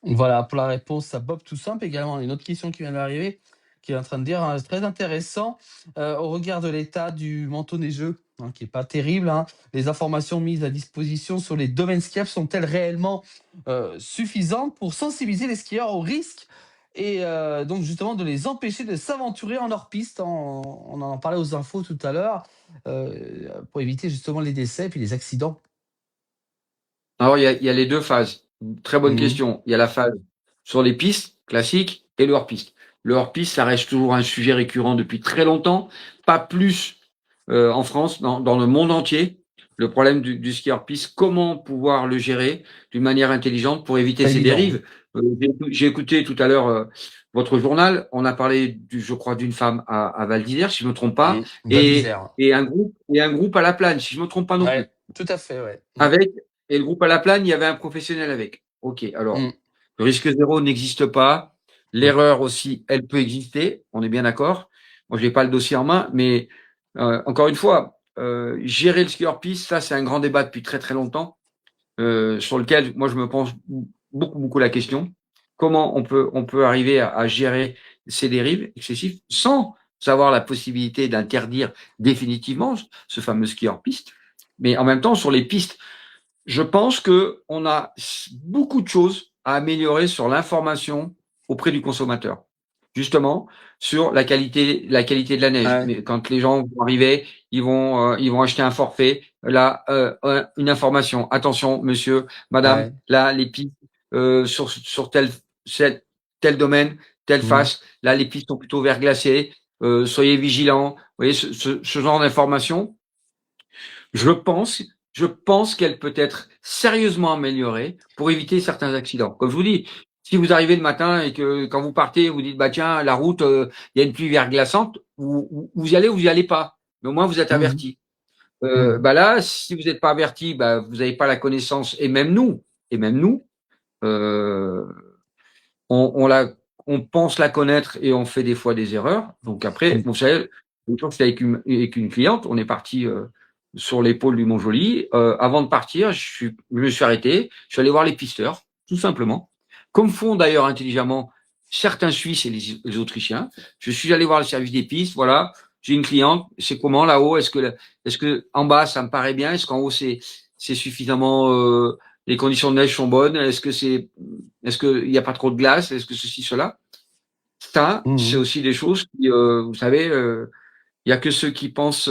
Voilà pour la réponse à Bob tout simple. Également, une autre question qui vient d'arriver, qui est en train de dire, très intéressant, au regard de l'état du manteau neigeux, qui est pas terrible, les informations mises à disposition sur les domaines skiables sont-elles réellement, suffisantes pour sensibiliser les skieurs aux risques et donc justement de les empêcher de s'aventurer en hors-piste? On en parlait aux infos tout à l'heure, pour éviter justement les décès et puis les accidents. Alors, il y a les deux phases. Très bonne Mmh. question. Il y a la phase sur les pistes classiques et le hors-piste. Le hors-piste, ça reste toujours un sujet récurrent depuis très longtemps, pas plus en France, dans le monde entier. Le problème du ski hors-piste, comment pouvoir le gérer d'une manière intelligente pour éviter Pas ces évident. dérives. J'ai écouté tout à l'heure votre journal. On a parlé, je crois, d'une femme à Val d'Isère, si je ne me trompe pas, Val d'Isère. et un groupe à La Plagne, si je ne me trompe pas non plus. Ouais, tout à fait, ouais. Mmh. Avec, et le groupe à la Plagne, il y avait un professionnel avec. Ok, alors, Mmh. le risque zéro n'existe pas. Mmh. L'erreur aussi, elle peut exister. On est bien d'accord. Moi, je n'ai pas le dossier en main, mais encore une fois, gérer le ski hors piste, ça, c'est un grand débat depuis très très longtemps, sur lequel moi je me pose beaucoup la question. Comment on peut arriver à gérer ces dérives excessives sans avoir la possibilité d'interdire définitivement ce fameux ski hors piste. Mais en même temps, sur les pistes, je pense que on a beaucoup de choses à améliorer sur l'information auprès du consommateur. Justement, sur la qualité de la neige. Ouais, Mais quand les gens vont arriver, ils vont acheter un forfait. Là, une information. Attention, monsieur, madame, ouais. là, les pistes sur tel domaine, telle Mmh. face. Là, les pistes sont plutôt verglacées. Soyez vigilants. Vous voyez, ce genre d'information, je pense, je pense qu'elle peut être sérieusement améliorée pour éviter certains accidents. Comme je vous dis, si vous arrivez le matin et que quand vous partez, vous dites bah tiens la route, il y a une pluie verglaçante, vous y allez ou vous y allez pas. Mais au moins vous êtes Mmh mh. averti. Mmh. Bah là, si vous n'êtes pas averti, bah vous n'avez pas la connaissance. Et même nous, euh, on la, on pense la connaître et on fait des fois des erreurs. Donc après, Mmh. vous savez, l'autre jour, j'étais avec une cliente, on est parti sur l'épaule du Mont-Joli. Avant de partir, je me suis arrêté, je suis allé voir les pisteurs, tout simplement. Comme font d'ailleurs intelligemment certains Suisses et les Autrichiens. Je suis allé voir le service des pistes, voilà. J'ai une cliente, c'est comment là-haut? Est-ce que en bas ça me paraît bien? Est-ce qu'en haut c'est suffisamment les conditions de neige sont bonnes? Est-ce qu'il n'y a pas trop de glace? Est-ce que ceci, cela? Ça, c'est Mmh. aussi des choses qui, vous savez, il n'y a que ceux qui pensent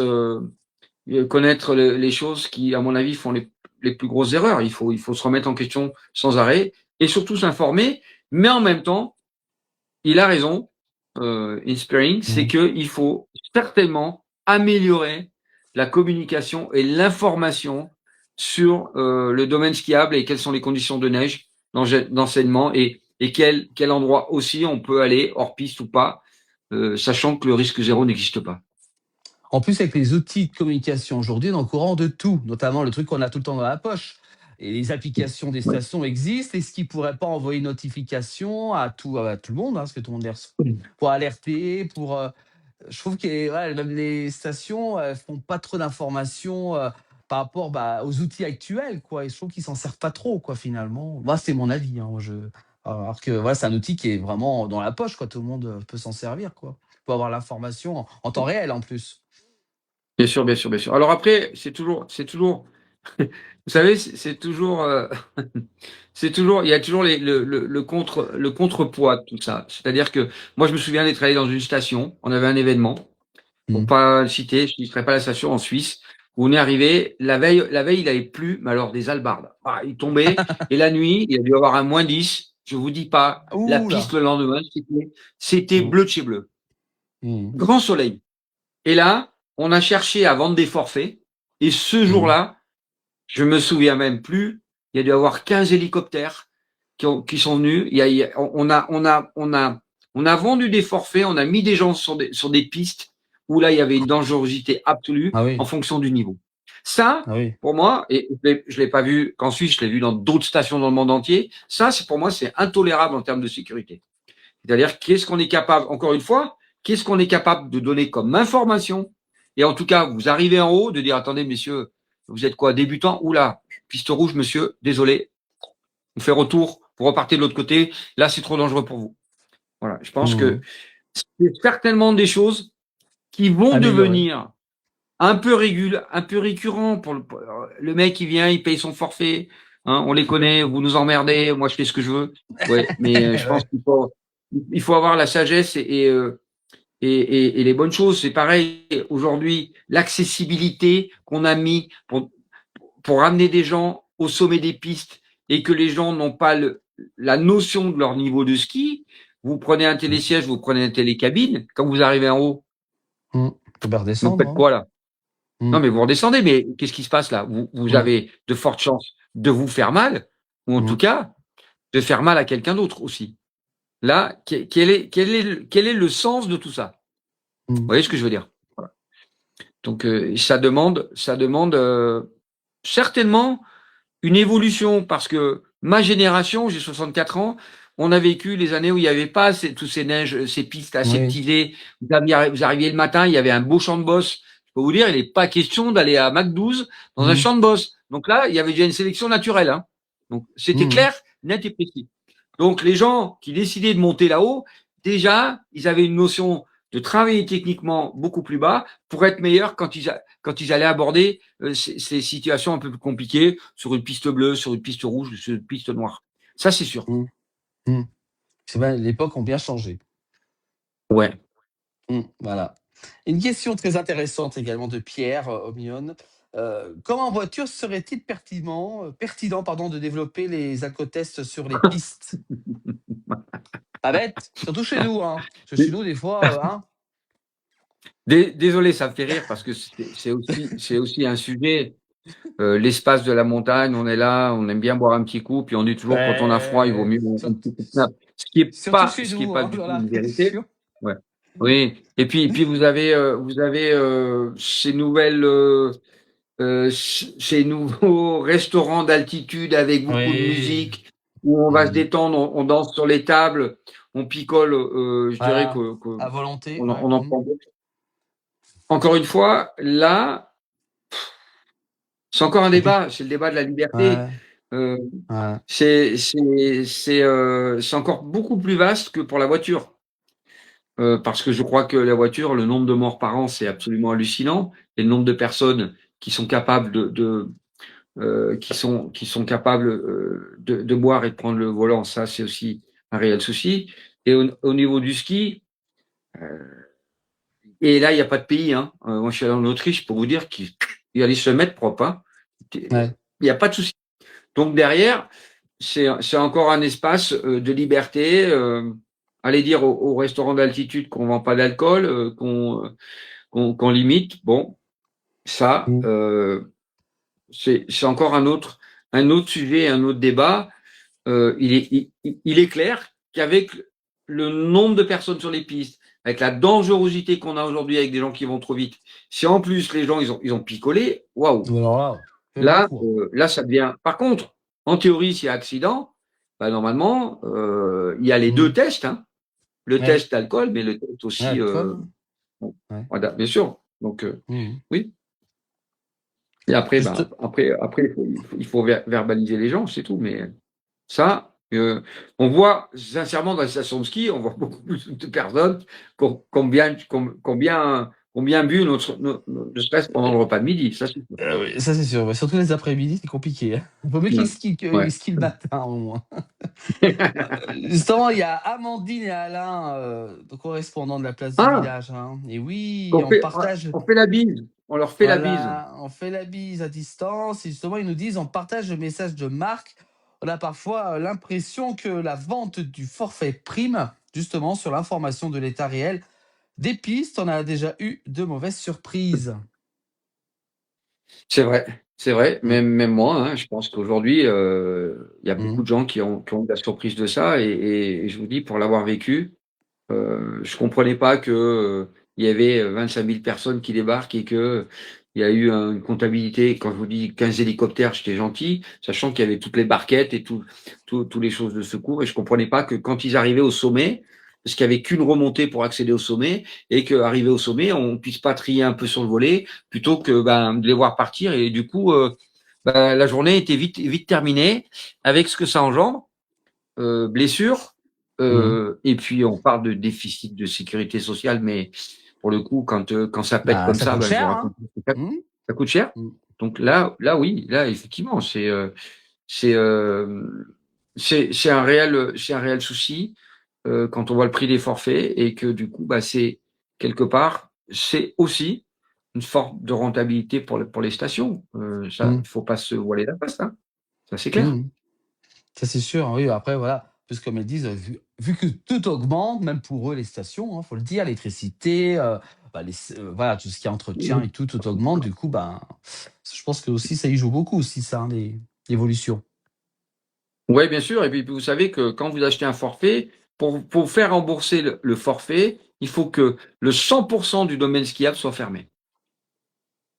connaître les choses qui, à mon avis, font les plus grosses erreurs. Il faut se remettre en question sans arrêt et surtout s'informer. Mais en même temps, il a raison, Inspiring, c'est Mmh. qu'il faut certainement améliorer la communication et l'information sur le domaine skiable et quelles sont les conditions de neige d'enseignement et quel endroit aussi on peut aller hors piste ou pas, sachant que le risque zéro n'existe pas. En plus, avec les outils de communication aujourd'hui, on est au courant de tout, notamment le truc qu'on a tout le temps dans la poche. Et les applications des Ouais. stations existent. Est-ce qu'ils ne pourraient pas envoyer une notification à tout le monde, parce que tout le monde les reçoit, pour alerter, pour, je trouve que ouais, même les stations font pas trop d'informations par rapport aux outils actuels, quoi. Et je trouve qu'ils s'en servent pas trop, quoi, finalement. Moi, c'est mon avis, hein. Alors que voilà, c'est un outil qui est vraiment dans la poche, quoi. Tout le monde peut s'en servir, quoi. Peut avoir l'information en temps réel, en plus. Bien sûr, bien sûr, bien sûr. Alors après, c'est toujours, vous savez, c'est toujours, c'est toujours, il y a toujours le contrepoids de tout ça. C'est-à-dire que moi, je me souviens d'être allé dans une station, on avait un événement, pour Mmh. pas le citer, je ne citerai pas la station en Suisse. on est arrivé, la veille, il avait plu, mais alors des albardes. Ah, il tombait, et la nuit, il a dû avoir un -10. Je vous dis pas, la Ouh piste là. le lendemain, c'était Mmh. bleu de chez bleu. Mmh. Grand soleil. Et là, on a cherché à vendre des forfaits. Et ce Mmh. jour-là, je me souviens même plus, il y a dû avoir 15 hélicoptères qui sont venus. On a vendu des forfaits, on a mis des gens sur des pistes où là, il y avait une dangerosité absolue Ah en oui, fonction du niveau. Ça, ah oui. pour moi, et je l'ai pas vu qu'en Suisse, je l'ai vu dans d'autres stations dans le monde entier. Ça, c'est pour moi, c'est intolérable en termes de sécurité. C'est-à-dire, qu'est-ce qu'on est capable, encore une fois, qu'est-ce qu'on est capable de donner comme information? Et en tout cas, vous arrivez en haut, de dire, attendez, messieurs, vous êtes quoi, débutant? Oula, piste rouge, monsieur, désolé, on fait retour, vous repartez de l'autre côté, là, c'est trop dangereux pour vous. Voilà, je pense que Mmh. c'est certainement des choses qui vont Amélioré. devenir un peu récurrent pour le mec qui vient, il paye son forfait, hein, on les connaît, vous nous emmerdez, moi je fais ce que je veux. Ouais, mais je pense Ouais. qu'il faut avoir la sagesse et les bonnes choses. C'est pareil aujourd'hui, l'accessibilité qu'on a mis pour amener des gens au sommet des pistes et que les gens n'ont pas la notion de leur niveau de ski. Vous prenez un Mmh. télésiège, vous prenez un télécabine. Quand vous arrivez en haut, Mmh. Faut bien vous redescendre, faites hein. quoi là? Mmh. Non, mais vous redescendez. Mais qu'est-ce qui se passe là? Vous Mmh. avez de fortes chances de vous faire mal, ou en tout Mmh. cas de faire mal à quelqu'un d'autre aussi. Là, quel est le sens de tout ça? Vous Mmh. voyez ce que je veux dire? Voilà. Donc ça demande certainement une évolution parce que ma génération, j'ai 64 ans, on a vécu les années où il n'y avait pas tous ces neiges, ces pistes Oui. aseptisées. Vous arriviez le matin, il y avait un beau champ de bosse. Je peux vous dire, il n'est pas question d'aller à Mac 12 dans un Mmh. champ de bosse. Donc là, il y avait déjà une sélection naturelle. Hein. Donc c'était Mmh. clair, net et précis. Donc les gens qui décidaient de monter là-haut, déjà, ils avaient une notion de travailler techniquement beaucoup plus bas pour être meilleurs quand ils allaient aborder ces situations un peu plus compliquées sur une piste bleue, sur une piste rouge, sur une piste noire. Ça, c'est sûr. Mmh. Mmh. C'est vrai, les époques ont bien changé. Ouais. Mmh, voilà. Une question très intéressante également de Pierre, Omion. Comment en voiture serait-il pertinent pardon, de développer les alcotests sur les pistes? Pas bête, surtout chez nous, hein. Parce que chez nous, des fois, hein? Désolé, ça me fait rire parce que c'est aussi un sujet. L'espace de la montagne, on est là, on aime bien boire un petit coup, puis on dit toujours quand on a froid, il vaut Ouais, mieux un petit coup de snap. surtout chez Ce qui est nous, pas hein, du dans tout la une vérité. région. Ouais. Oui. Et puis vous avez ces nouveaux restaurants d'altitude avec beaucoup de Oui. musique où on va se Mmh. détendre, on danse sur les tables, on picole. Je dirais Voilà, que à volonté, on ouais. en Mmh. prend beaucoup. Encore une fois, là, c'est encore un Compli débat. C'est le débat de la liberté. ouais, Euh, ouais. c'est encore beaucoup plus vaste que pour la voiture. Parce que je crois que la voiture, le nombre de morts par an, c'est absolument hallucinant. Et le nombre de personnes qui sont capables qui sont capables de boire et de prendre le volant, ça, c'est aussi un réel souci. Et au niveau du ski, et là, il n'y a pas de pays. Hein. Moi, je suis allé en Autriche pour vous dire qu'il y a les se propres. Hein. Il Ouais. n'y a pas de souci. Donc derrière, c'est encore un espace de liberté. Aller dire au restaurant d'altitude qu'on vend pas d'alcool, qu'on limite, bon, ça, Mmh. c'est encore un autre sujet, un autre débat. Il est clair qu'avec le nombre de personnes sur les pistes, avec la dangerosité qu'on a aujourd'hui avec des gens qui vont trop vite, si en plus les gens ils ont picolé, waouh, Ou alors là, fais pas le coup, hein. là, ça devient. Par contre, en théorie, s'il y a accident, bah, normalement, il y a les deux Mmh. tests. Hein. Le Ouais, test d'alcool, mais le test ouais, aussi. alcool, Bon, ouais. voilà, bien sûr. Donc, Mmh. oui. Et après, Juste ben, après il faut verbaliser les gens, c'est tout. Mais ça, on voit, sincèrement, dans les stations de ski, on voit beaucoup plus de personnes qui ont bien bu notre stress pendant le repas de midi. Ça, c'est sûr. Oui, ça c'est sûr, ouais, surtout les après-midi, c'est compliqué, hein. Vaut mieux Ouais. qu'ils Ouais. skient le matin au moins. Justement, il y a Amandine et Alain, correspondants de la place du Ah, village, hein. Et oui, on partage on fait la bise. on leur fait la bise. Voilà, on fait la bise à distance. Et justement, ils nous disent, on partage le message de Marc. On a parfois l'impression que la vente du forfait prime, justement, sur l'information de l'état réel des pistes. On a déjà eu de mauvaises surprises. C'est vrai, c'est vrai. Mm. Même moi, hein, je pense qu'aujourd'hui, il y a beaucoup Mm. de gens qui ont eu la surprise de ça. Et je vous dis, pour l'avoir vécu, je comprenais pas que il y avait 25 000 personnes qui débarquent et que il y a eu une comptabilité. Quand je vous dis 15 hélicoptères, j'étais gentil, sachant qu'il y avait toutes les barquettes et tous les choses de secours. Et je comprenais pas que quand ils arrivaient au sommet, parce qu'il y avait qu'une remontée pour accéder au sommet, et qu'arrivé au sommet, on puisse pas trier un peu sur le volet, plutôt que de les voir partir. Et du coup, la journée était vite terminée avec ce que ça engendre. Blessures, Mm. et puis on parle de déficit de sécurité sociale, mais pour le coup, quand ça pète Bah, comme ça ça, coûte je vous cher, raconte, hein. Mm. ça coûte cher. Mm. Donc là, oui, là, effectivement, c'est, c'est un réel souci quand on voit le prix des forfaits et que du coup, c'est quelque part, c'est aussi une forme de rentabilité pour les stations. Ça, Mm. il faut pas se voiler la face, hein. Ça, c'est clair. Mm. Ça, c'est sûr, oui. Après, voilà, plus comme ils disent, vu que tout augmente, même pour eux, les stations, il faut le dire, l'électricité, voilà, tout ce qui est entretien et tout, tout augmente. Du coup, ben, je pense que aussi, ça y joue beaucoup aussi, ça, hein, l'évolution. Ouais, bien sûr. Et puis, vous savez que quand vous achetez un forfait, pour faire rembourser le forfait, il faut que le 100% du domaine skiable soit fermé.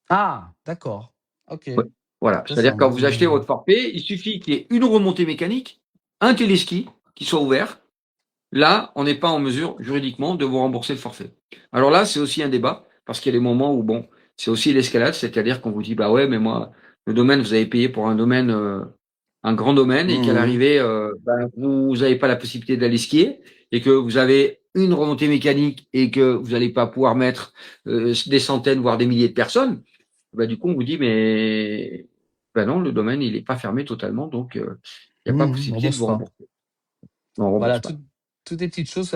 Ah, d'accord. Ok. Ouais. Voilà. Ça, c'est C'est-à-dire, un quand vous achetez bon. votre forfait, il suffit qu'il y ait une remontée mécanique, un téléski qui soit ouvert. Là, on n'est pas en mesure, juridiquement, de vous rembourser le forfait. Alors là, c'est aussi un débat, parce qu'il y a des moments où, bon, c'est aussi l'escalade, c'est-à-dire qu'on vous dit, bah ouais, mais moi, le domaine, vous avez payé pour un domaine, un grand domaine, et qu'à Mhm. l'arrivée, vous n'avez pas la possibilité d'aller skier, et que vous avez une remontée mécanique, et que vous n'allez pas pouvoir mettre des centaines, voire des milliers de personnes. Du coup, on vous dit, mais non, le domaine, il n'est pas fermé totalement, donc il n'y a pas Mhm. On possibilité de rembourse vous pas. rembourser. Non, on ne rembourse Voilà, pas. toutes des petites choses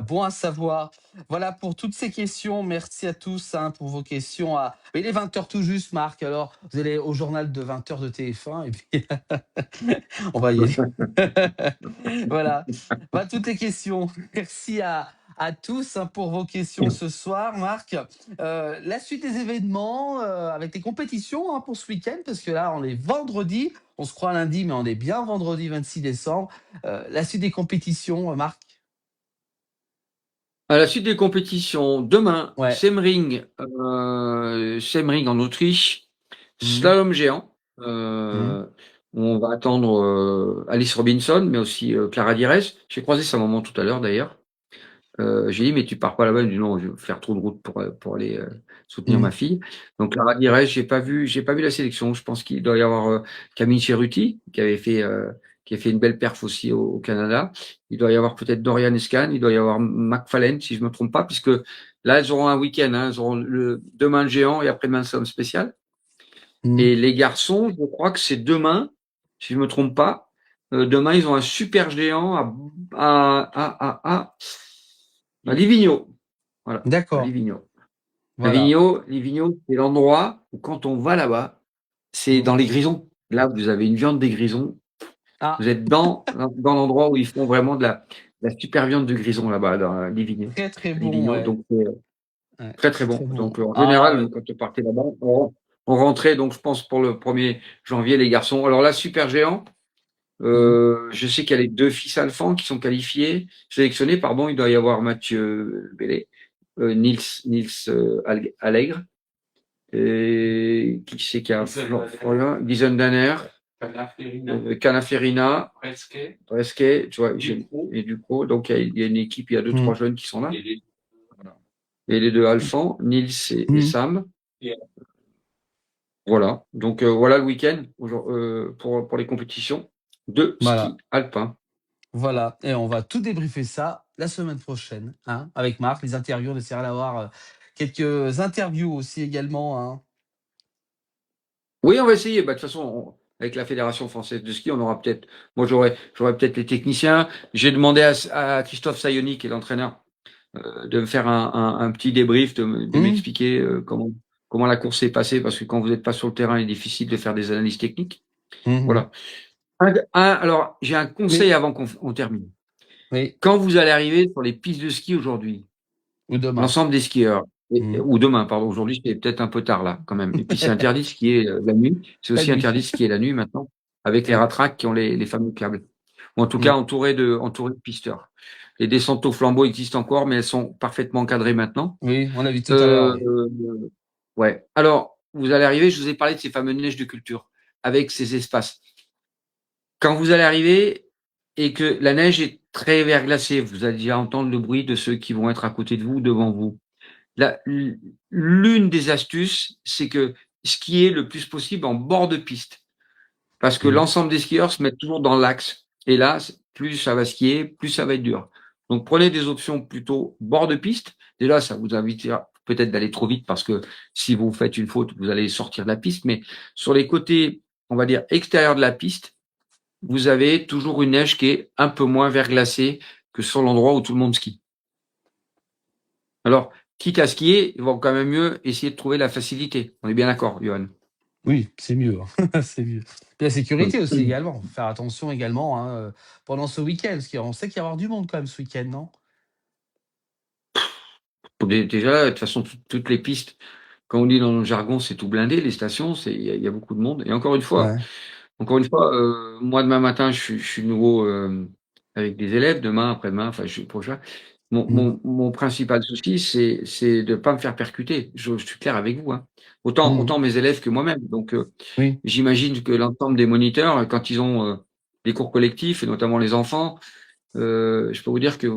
bon à savoir. Voilà pour toutes ces questions. Merci à tous, hein, pour vos questions. Mais il est 20 heures tout juste, Marc. Alors, vous allez au journal de 20 heures de TF1 et puis on va y aller. Voilà. Voilà toutes les questions. Merci à tous, hein, pour vos questions ce soir, Marc. La suite des événements avec les compétitions, hein, pour ce week-end, parce que là, on est vendredi. On se croit lundi, mais on est bien vendredi 26 décembre. La suite des compétitions, Marc. À la suite des compétitions, demain, Ouais. Semmering en Autriche, Mhm. slalom géant. Mhm. On va attendre Alice Robinson, mais aussi Clara Dires. J'ai croisé sa maman tout à l'heure d'ailleurs. J'ai dit, mais tu pars pas là-bas? Elle me dit, non, je vais faire trop de route pour aller soutenir ma Mhm. fille. Donc Clara Dires, j'ai pas vu la sélection. Je pense qu'il doit y avoir Camille Cerruti, qui a fait une belle perf aussi au Canada. Il doit y avoir peut-être Dorian Escan, il doit y avoir McFallen, si je me trompe pas, puisque là, elles auront un week-end, hein, elles auront demain le géant et après-demain le slalom spécial. Mhm. Et les garçons, je crois que c'est demain, si je me trompe pas. Demain, ils ont un super géant à Livigno. Voilà, à D'accord. Livigno. Voilà. Livigno, c'est l'endroit où quand on va là-bas, c'est Mhm. dans les Grisons. Là, vous avez une viande des Grisons. Vous Ah, êtes dans l'endroit où ils font vraiment la super viande de Grison là-bas, dans Livigno. très très bon, Livigno, ouais. donc c'est Ouais, très très très bon. très bon. Donc en Ah général, ouais. quand on partait là-bas, on rentrait, donc je pense pour le 1er janvier, les garçons. Alors là, super géant. Mhm. Je sais qu'il y a les deux fils Alphand qui sont sélectionnés, pardon. Il doit y avoir Mathieu Bellé, Nils Allègre, et qui c'est qu'il y a Florian Giesendanner, Canaferina, Bresquet, tu vois, et Ducrot. Donc il y a une équipe, il y a deux, trois Mhm. jeunes qui sont là. Et les deux Alphand, Nils et Mhm. Sam. Voilà. Donc voilà le week-end pour les compétitions de ski Voilà. alpin. Voilà. Et on va tout débriefer ça la semaine prochaine, hein, avec Marc. Les interviews, on essaiera d'avoir quelques interviews aussi également, hein. Oui, on va essayer. De toute façon, avec la Fédération française de ski, on aura peut-être. Moi, j'aurai peut-être les techniciens. J'ai demandé à Christophe Sayoni, qui est l'entraîneur, de me faire un petit débrief, de Mhm. m'expliquer comment. comment la course s'est passée, parce que quand vous n'êtes pas sur le terrain, il est difficile de faire des analyses techniques. Mmh. Voilà. Alors, j'ai un conseil Oui, avant qu'on termine. oui, Quand vous allez arriver sur les pistes de ski aujourd'hui, ou demain. l'ensemble des skieurs, Mmh. ou demain, pardon, aujourd'hui c'est peut-être un peu tard là quand même. Et puis c'est interdit de skier la nuit, c'est La aussi nuit. interdit de skier la nuit maintenant, avec les Oui. ratraques qui ont les fameux câbles. Ou en tout cas Mmh. entouré de pisteurs. Les descentes au flambeau existent encore, mais elles sont parfaitement encadrées maintenant. Oui, on a vu tout à l'heure, Euh, oui. ouais. Alors, vous allez arriver, je vous ai parlé de ces fameuses neiges de culture, avec ces espaces. Quand vous allez arriver et que la neige est très verglacée, vous allez déjà entendre le bruit de ceux qui vont être à côté de vous, devant vous. L'une des astuces, c'est que skier le plus possible en bord de piste. Parce que Mmh. l'ensemble des skieurs se mettent toujours dans l'axe. Et là, plus ça va skier, plus ça va être dur. Donc prenez des options plutôt bord de piste. Déjà, ça vous invitera peut-être d'aller trop vite parce que si vous faites une faute, vous allez sortir de la piste. Mais sur les côtés, on va dire, extérieurs de la piste, vous avez toujours une neige qui est un peu moins verglacée que sur l'endroit où tout le monde skie. Alors, quitte à skier, il vaut quand même mieux essayer de trouver la facilité. On est bien d'accord, Johan? Oui, c'est mieux, hein. C'est mieux. Puis la sécurité aussi également. Faire attention également, hein, pendant ce week-end, parce qu'on sait qu'il va y avoir du monde quand même ce week-end, non? Déjà, de toute façon, toutes les pistes, quand on dit dans le jargon, c'est tout blindé, les stations, il y a beaucoup de monde. Et Ouais. encore une fois, moi demain matin, je suis de nouveau avec des élèves, demain, après-demain, enfin, je suis prochain. Mmh. Mon principal souci, c'est de pas me faire percuter. Je suis clair avec vous, hein. Mmh. Autant mes élèves que moi-même. Donc, Oui. j'imagine que l'ensemble des moniteurs, quand ils ont des cours collectifs, et notamment les enfants, je peux vous dire que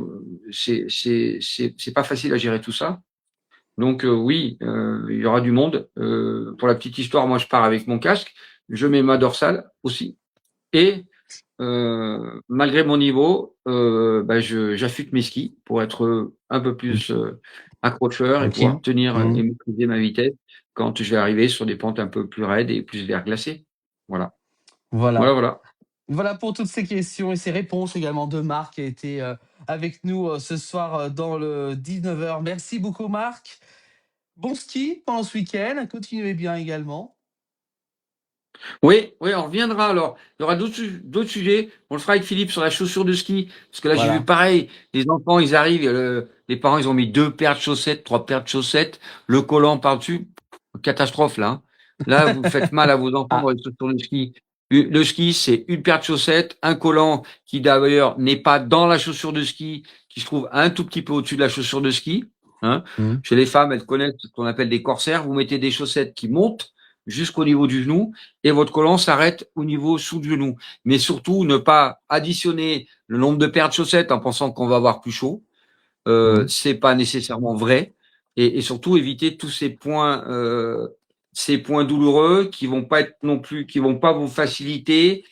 c'est pas facile à gérer tout ça. Donc oui, il y aura du monde. Pour la petite histoire, moi je pars avec mon casque, je mets ma dorsale aussi, et malgré mon niveau, j'affûte mes skis pour être un peu Mmh. plus accrocheur et Tranquille. pouvoir tenir Mmh. et maîtriser ma vitesse quand je vais arriver sur des pentes un peu plus raides et plus verglacées. Voilà, voilà, Voilà. voilà. Voilà pour toutes ces questions et ces réponses également de Marc qui a été, avec nous, ce soir, dans le 19h. Merci beaucoup Marc. Bon ski pendant ce week-end, continuez bien également. Oui, oui, on reviendra alors. Il y aura d'autres sujets. On le fera avec Philippe sur la chaussure de ski. Parce que là, j'ai vu Voilà. pareil. Les enfants, ils arrivent. Les parents, ils ont mis 2 paires de chaussettes, 3 paires de chaussettes. Le collant par-dessus. Catastrophe, là, hein. Là, vous faites mal à vos enfants dans Ah. les chaussures de ski. Le ski, c'est une paire de chaussettes, un collant qui d'ailleurs n'est pas dans la chaussure de ski, qui se trouve un tout petit peu au-dessus de la chaussure de ski, hein. Mmh. Chez les femmes, elles connaissent ce qu'on appelle des corsaires. Vous mettez des chaussettes qui montent jusqu'au niveau du genou et votre collant s'arrête au niveau sous le genou. Mais surtout, ne pas additionner le nombre de paires de chaussettes en pensant qu'on va avoir plus chaud. Mmh. C'est pas nécessairement vrai. Et surtout, éviter tous ces points douloureux qui vont pas être non plus, qui vont pas vous faciliter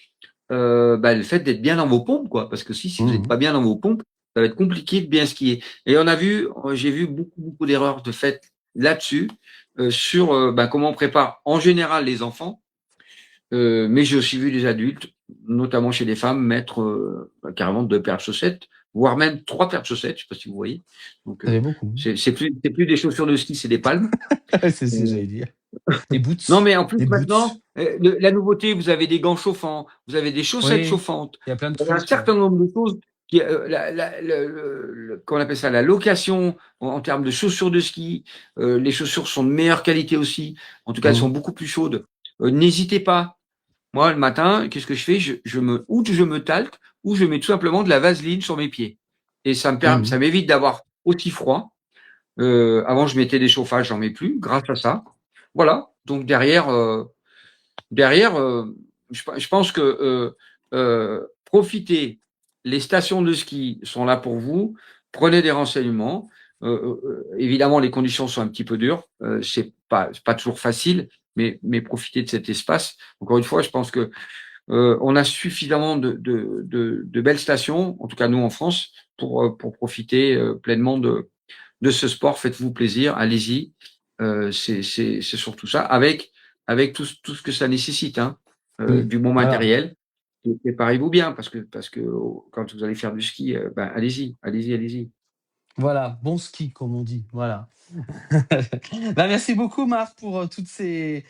le fait d'être bien dans vos pompes, quoi. Parce que si vous n'êtes Mmh. pas bien dans vos pompes, ça va être compliqué de bien skier. Et j'ai vu beaucoup d'erreurs de fait là-dessus, sur comment on prépare en général les enfants. Mais j'ai aussi vu des adultes, notamment chez les femmes, mettre carrément 2 paires de chaussettes, voire même 3 paires de chaussettes. Je sais pas si vous voyez. Donc Ça fait beaucoup. c'est plus des chaussures de ski, c'est des palmes. C'est ce que Euh, j'allais dire. Des non, boots, mais en plus des maintenant, boots. la nouveauté, vous avez des gants chauffants, vous avez des chaussettes Oui, chauffantes, il y a plein de vous avez un trucs, ouais. certain nombre de choses qui, comment on appelle ça, la location en termes de chaussures de ski. Les chaussures sont de meilleure qualité aussi. En tout cas, elles sont Mmh. beaucoup plus chaudes. N'hésitez pas. Moi, le matin, qu'est-ce que je fais? Ou je me talque, ou je mets tout simplement de la vaseline sur mes pieds. Et Mmh. ça m'évite d'avoir aussi froid. Avant, je mettais des chauffages, j'en mets plus, grâce à ça. Voilà. Donc derrière, je pense que profitez. Les stations de ski sont là pour vous. Prenez des renseignements. Évidemment, les conditions sont un petit peu dures. C'est pas toujours facile, mais profitez de cet espace. Encore une fois, je pense que on a suffisamment de belles stations, en tout cas nous en France, pour profiter pleinement de ce sport. Faites-vous plaisir, allez-y. C'est surtout ça, avec tout ce que ça nécessite, hein. Oui, Du bon voilà. matériel. Et préparez-vous bien, parce que quand vous allez faire du ski, allez-y, allez-y, allez-y. Voilà, bon ski comme on dit, voilà. Bah, merci beaucoup Marc pour, toutes ces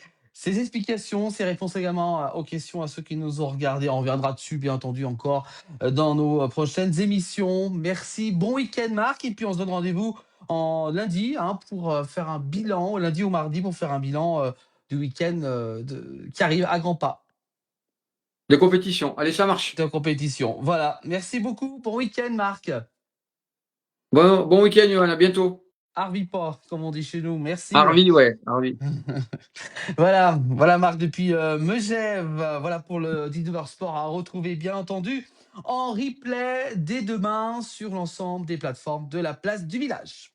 explications, ces réponses également aux questions à ceux qui nous ont regardés. On reviendra dessus bien entendu encore, dans nos, prochaines émissions. Merci, bon week-end Marc et puis on se donne rendez-vous en lundi, hein, pour, faire un bilan, lundi ou mardi pour faire un bilan, du week-end, de qui arrive à grands pas De compétition. Allez, ça marche. de compétition. Voilà, merci beaucoup, bon week-end Marc. Bon week-end, Johan, à bientôt. Harvey pas, comme on dit chez nous, merci. Harvey, ouais, Harvey. Voilà Marc depuis, Megève, voilà pour le 19h Sport à retrouver bien entendu en replay dès demain sur l'ensemble des plateformes de la place du village.